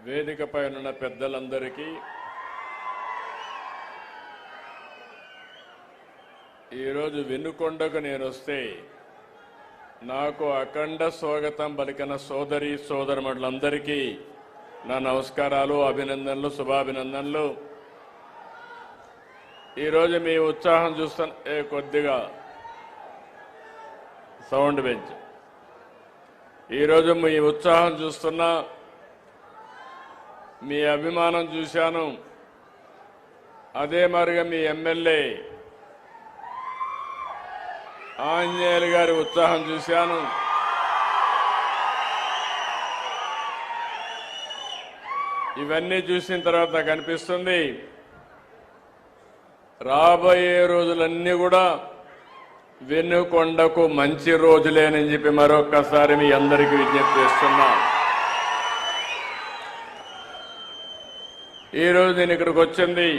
వేదికపై ఉన్న పెద్దలందరికీ ఈరోజు వెన్నుకొండకు నేను వస్తే నాకు అఖండ స్వాగతం పలికిన సోదరి సోదరులందరికీ నా నమస్కారాలు, అభినందనలు, శుభాభినందనలు. ఈరోజు మీ ఉత్సాహం చూస్తున్న కొద్దిగా సౌండ్ పెంచు. ఈరోజు మీ ఉత్సాహం చూస్తున్నా, మీ అభిమానం చూశాను. అదే మరిగా మీ ఎమ్మెల్యే ఆంజనేయులు గారి ఉత్సాహం చూశాను. ఇవన్నీ చూసిన తర్వాత నాకు అనిపిస్తుంది రాబోయే రోజులన్నీ కూడా వెన్నుకొండకు మంచి రోజులేనని చెప్పి మరొక్కసారి మీ అందరికీ విజ్ఞప్తి చేస్తున్నా. ఈరోజు నేను ఇక్కడికి వచ్చింది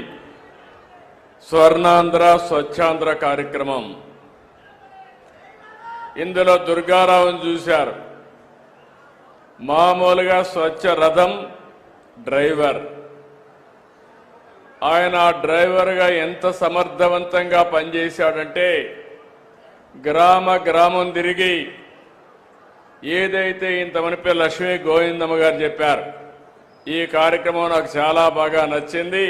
స్వర్ణాంధ్ర స్వచ్ఛాంధ్ర కార్యక్రమం. ఇందులో దుర్గారావును చూశారు. మామూలుగా స్వచ్ఛ రథం డ్రైవర్. ఆయన డ్రైవర్గా ఎంత సమర్థవంతంగా పనిచేశాడంటే గ్రామం తిరిగి ఏదైతే ఇంతమనిపై లక్ష్మీ గోవిందమ్మ గారు చెప్పారు, ఈ కార్యక్రమం నాకు చాలా బాగా నచ్చింది.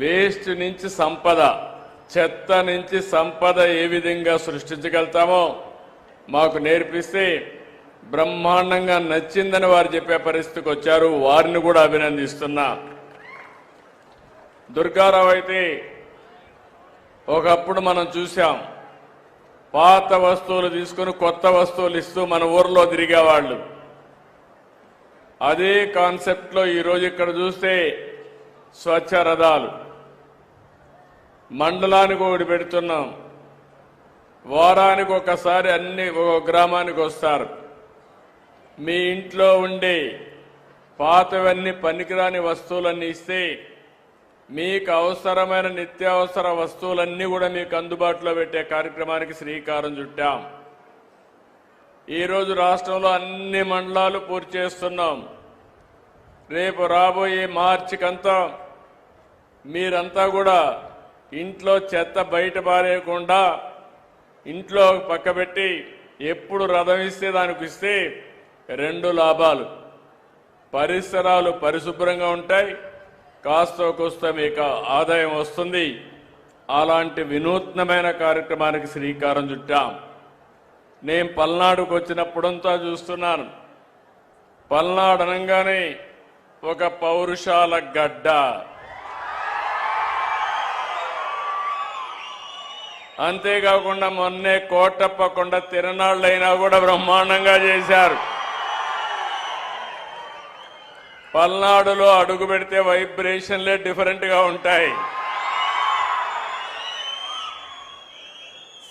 వేస్ట్ నుంచి సంపద, చెత్త నుంచి సంపద ఏ విధంగా సృష్టించగలుగుతామో మాకు నేర్పిస్తే బ్రహ్మాండంగా నచ్చిందని వారు చెప్పే పరిస్థితికి వచ్చారు. వారిని కూడా అభినందిస్తున్నా. దుర్గారావు అయితే ఒకప్పుడు మనం చూసాం, పాత వస్తువులు తీసుకుని కొత్త వస్తువులు ఇస్తూ మన ఊర్లో తిరిగేవాళ్ళు. అదే కాన్సెప్ట్లో ఈరోజు ఇక్కడ చూస్తే స్వచ్ఛ రథాలు మండలానికి ఒకటి పెడుతున్నాం. వారానికి ఒకసారి అన్ని ఒక గ్రామానికి వస్తారు. మీ ఇంట్లో ఉండే పాతవన్నీ పనికిరాని వస్తువులన్నీ ఇస్తే మీకు అవసరమైన నిత్యావసర వస్తువులన్నీ కూడా మీకు అందుబాటులో పెట్టే కార్యక్రమానికి శ్రీకారం చుట్టాం. ఈరోజు రాష్ట్రంలో అన్ని మండలాలు పూర్తి చేస్తున్నాం. రేపు రాబోయే మార్చికంతా మీరంతా కూడా ఇంట్లో చెత్త బయట పారేయకుండా ఇంట్లో పక్కబెట్టి ఎప్పుడు రథం ఇస్తే దానికి ఇస్తే 2 లాభాలు. పరిసరాలు పరిశుభ్రంగా ఉంటాయి, కాస్త కోస్త మీకు ఆదాయం వస్తుంది. అలాంటి వినూత్నమైన కార్యక్రమానికి శ్రీకారం చుట్టాం. నేను పల్నాడుకు వచ్చినప్పుడంతా చూస్తున్నాను. పల్నాడు అనగానే ఒక పౌరుషాల గడ్డ. అంతేకాకుండా మొన్నే కోటప్ప కొండ తిరునాళ్ళైనా కూడా బ్రహ్మాండంగా చేశారు. పల్నాడులో అడుగు పెడితే వైబ్రేషన్లే డిఫరెంట్గా ఉంటాయి.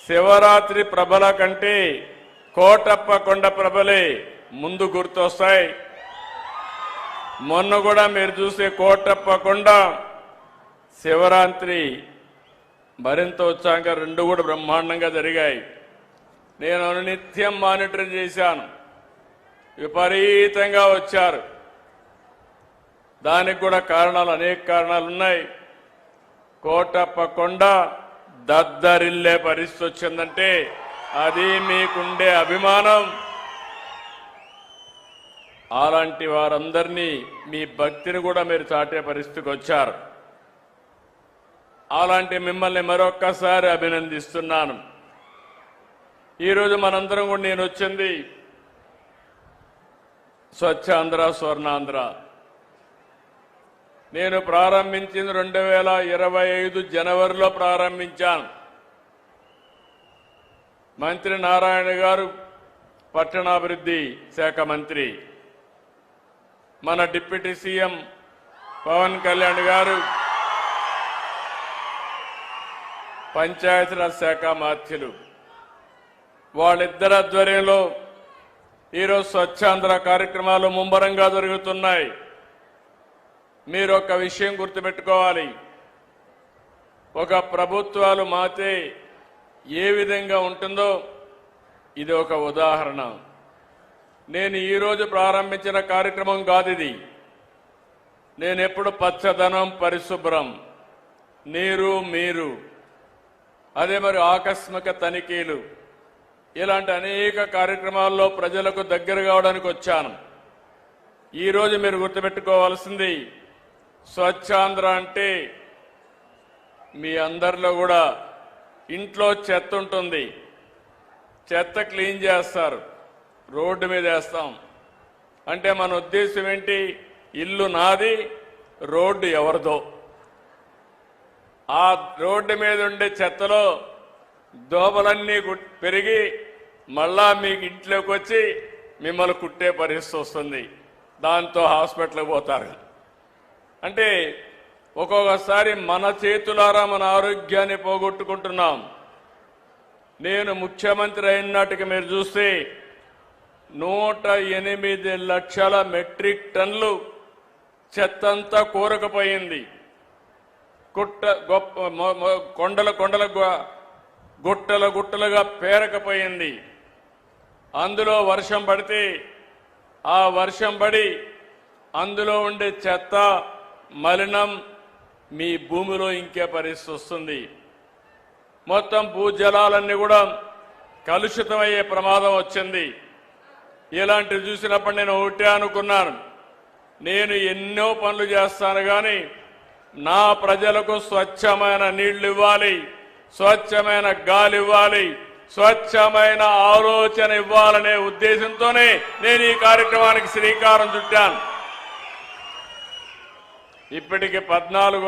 శివరాత్రి ప్రభల కంటే కోటప్ప కొండ ప్రభలే ముందు గుర్తొస్తాయి. మొన్న కూడా మీరు చూసే కోటప్ప కొండ శివరాత్రి మరింత ఉత్సాహంగా 2 కూడా బ్రహ్మాండంగా జరిగాయి. నేను నిత్యం మానిటర్ చేశాను. విపరీతంగా వచ్చారు. దానికి కూడా కారణాలు, అనేక కారణాలు ఉన్నాయి. కోటప్ప కొండ దద్దరిల్లే పరిస్థితి వచ్చిందంటే అది మీకుండే అభిమానం. అలాంటి వారందరినీ మీ భక్తిని కూడా మీరు చాటే పరిస్థితికి వచ్చారు. అలాంటి మిమ్మల్ని మరొక్కసారి అభినందిస్తున్నాను. ఈరోజు మనందరం కూడా నేను వచ్చింది స్వచ్ఛాంధ్ర స్వర్ణాంధ్ర. నేను ప్రారంభించింది 2025 జనవరిలో ప్రారంభించాను. మంత్రి నారాయణ గారు పట్టణాభివృద్ధి శాఖ మంత్రి, మన డిప్యూటీ సీఎం పవన్ కళ్యాణ్ గారు పంచాయతీరాజ్ శాఖ మాత్యులు, వాళ్ళిద్దరి ఆధ్వర్యంలో ఈరోజు స్వచ్ఛాంధ్ర కార్యక్రమాలు ముమ్మరంగా జరుగుతున్నాయి. మీరు ఒక విషయం గుర్తుపెట్టుకోవాలి. ఒక ప్రభుత్వాలు మాతే ఏ విధంగా ఉంటుందో ఇది ఒక ఉదాహరణ. నేను ఈరోజు ప్రారంభించిన కార్యక్రమం కాదు ఇది. నేను ఎప్పుడు పచ్చదనం, పరిశుభ్రం, నీరు, మీరు, అదే మరి ఆకస్మిక తనిఖీలు, ఇలాంటి అనేక కార్యక్రమాల్లో ప్రజలకు దగ్గర కావడానికి వచ్చాను. ఈరోజు మీరు గుర్తుపెట్టుకోవాల్సింది, స్వచ్ఛాంధ్ర అంటే మీ అందరిలో కూడా ఇంట్లో చెత్త ఉంటుంది, చెత్త క్లీన్ చేస్తారు, రోడ్డు మీద వేస్తాం. అంటే మన ఉద్దేశం ఏంటి? ఇల్లు నాది, రోడ్డు ఎవరిదో. ఆ రోడ్డు మీద ఉండే చెత్తలో దోమలన్నీ పెరిగి మళ్ళా మీకు ఇంట్లోకి వచ్చి మిమ్మల్ని కుట్టే పరిస్థితి వస్తుంది. దాంతో హాస్పిటల్కి పోతారు. అంటే ఒక్కొక్కసారి మన చేతులారా మన ఆరోగ్యాన్ని పోగొట్టుకుంటున్నాం. నేను ముఖ్యమంత్రి అయిన నాటికి మీరు చూస్తే 108 లక్షల మెట్రిక్ టన్నులు చెత్తంతా కూరకపోయింది. కొండల గుట్టల గుట్టలుగా పేరకపోయింది. అందులో వర్షం పడితే ఆ వర్షం పడి అందులో ఉండే చెత్త, మలినం మీ భూమిలో ఇంకే పరిస్థితి వస్తుంది. మొత్తం భూజలాలన్నీ కూడా కలుషితమయ్యే ప్రమాదం వచ్చింది. ఇలాంటివి చూసినప్పుడు నేను ఒకటే అనుకున్నాను, నేను ఎన్నో పనులు చేస్తాను కానీ నా ప్రజలకు స్వచ్ఛమైన నీళ్లు ఇవ్వాలి, స్వచ్ఛమైన గాలి ఇవ్వాలి, స్వచ్ఛమైన ఆలోచన ఇవ్వాలనే ఉద్దేశంతోనే నేను ఈ కార్యక్రమానికి శ్రీకారం చుట్టాను. ఇప్పటికి 14వ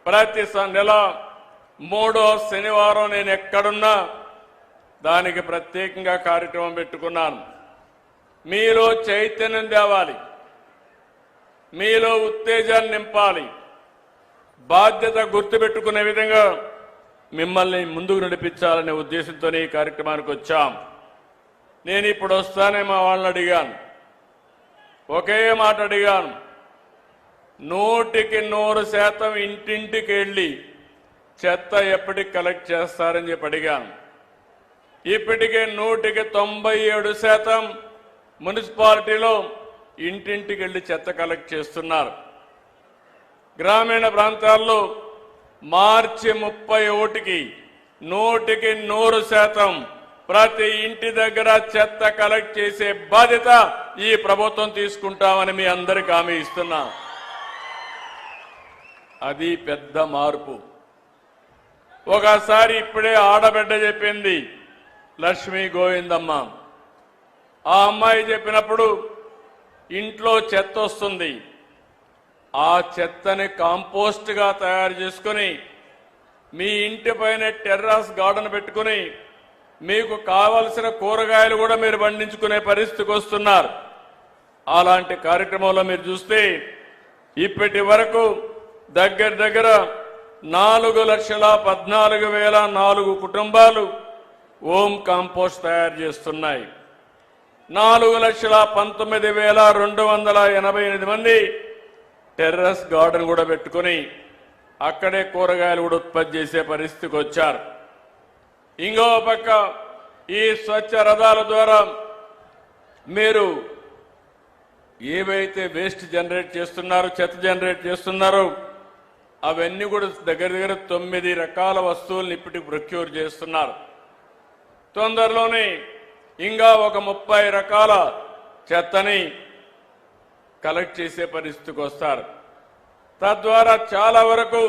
ప్రతి నెల 3వ శనివారం నేను ఎక్కడున్నా దానికి ప్రత్యేకంగా కార్యక్రమం పెట్టుకున్నాను. మీలో చైతన్యం తేవాలి, మీలో ఉత్తేజాన్ని నింపాలి, బాధ్యత గుర్తుపెట్టుకునే విధంగా మిమ్మల్ని ముందుకు నడిపించాలనే ఉద్దేశంతో ఈ కార్యక్రమానికి వచ్చాం. నేను ఇప్పుడు వస్తానే మా వాళ్ళని అడిగాను, ఒకే మాట అడిగాను, 100% ఇంటింటికి వెళ్ళి చెత్త ఎప్పటికి కలెక్ట్ చేస్తారని చెప్పి అడిగాను. ఇప్పటికే 97% మున్సిపాలిటీలో ఇంటింటికి వెళ్ళి చెత్త కలెక్ట్ చేస్తున్నారు. గ్రామీణ ప్రాంతాల్లో మార్చి 31కి 100% ప్రతి ఇంటి దగ్గర చెత్త కలెక్ట్ చేసే బాధ్యత ఈ ప్రభుత్వం తీసుకుంటామని మీ అందరికీ హామీ ఇస్తున్నా. అది పెద్ద మార్పు. ఒకసారి ఇప్పుడే ఆడబిడ్డ చెప్పింది, లక్ష్మీ గోవిందమ్మ. ఆ అమ్మాయి చెప్పినప్పుడు ఇంట్లో చెత్త వస్తుంది, ఆ చెత్తని కాంపోస్ట్ గా తయారు చేసుకుని మీ ఇంటి పైన టెర్రస్ గార్డెన్ పెట్టుకుని మీకు కావలసిన కూరగాయలు కూడా మీరు పండించుకునే పరిస్థితికి వస్తున్నారు. అలాంటి కార్యక్రమంలో మీరు చూస్తే ఇప్పటి వరకు దగ్గర 4,14,004 కుటుంబాలు హోమ్ కాంపోస్ట్ తయారు చేస్తున్నాయి. 4,19,288 మంది టెర్రస్ గార్డెన్ కూడా పెట్టుకుని అక్కడే కూరగాయలు కూడా ఉత్పత్తి చేసే పరిస్థితికి వచ్చారు. ఇంకో పక్క ఈ స్వచ్ఛ రథాల ద్వారా మీరు ఏవైతే వేస్ట్ జనరేట్ చేస్తున్నారో, చెత్త జనరేట్ చేస్తున్నారో, అవన్నీ కూడా దగ్గర 9 రకాల వస్తువులను ఇప్పటికి ప్రొక్యూర్ చేస్తున్నారు. తొందరలోనే ఇంకా ఒక 30 రకాల చెత్తని కలెక్ట్ చేసే పరిస్థితికి వస్తారు. తద్వారా చాలా వరకు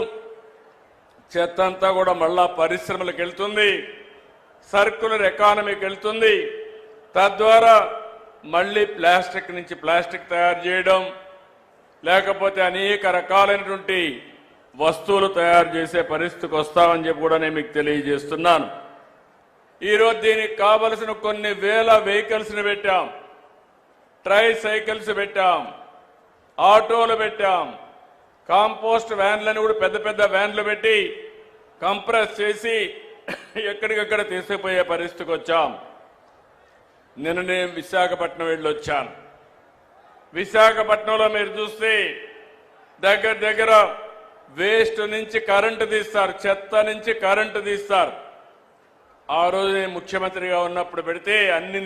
చెత్త అంతా కూడా మళ్ళా పరిశ్రమలకు వెళ్తుంది, సర్క్యులర్ ఎకానమీకి వెళ్తుంది. తద్వారా మళ్ళీ ప్లాస్టిక్ నుంచి ప్లాస్టిక్ తయారు చేయడం, లేకపోతే అనేక రకాలైనటువంటి వస్తువులు తయారు చేసే పరిస్థితికి వస్తామని చెప్పి కూడా నేను మీకు తెలియజేస్తున్నాను. ఈరోజు దీనికి కావలసిన కొన్ని వేల వెహికల్స్ని పెట్టాం, ట్రై సైకిల్స్ పెట్టాం, ఆటోలు పెట్టాం, కాంపోస్ట్ వ్యాన్లను కూడా పెద్ద పెద్ద వ్యాన్లు పెట్టి కంప్రెస్ చేసి ఎక్కడికక్కడ తీసుకుపోయే పరిస్థితికి వచ్చాం. నిన్న నేను విశాఖపట్నం వెళ్ళొచ్చాను. విశాఖపట్నంలో మీరు చూస్తే దగ్గర వేస్ట్ నుంచి కరెంటు తీస్తారు, చెత్త నుంచి కరెంటు తీస్తారు. ఆ రోజు నేను ముఖ్యమంత్రిగా ఉన్నప్పుడు పెడితే అన్ని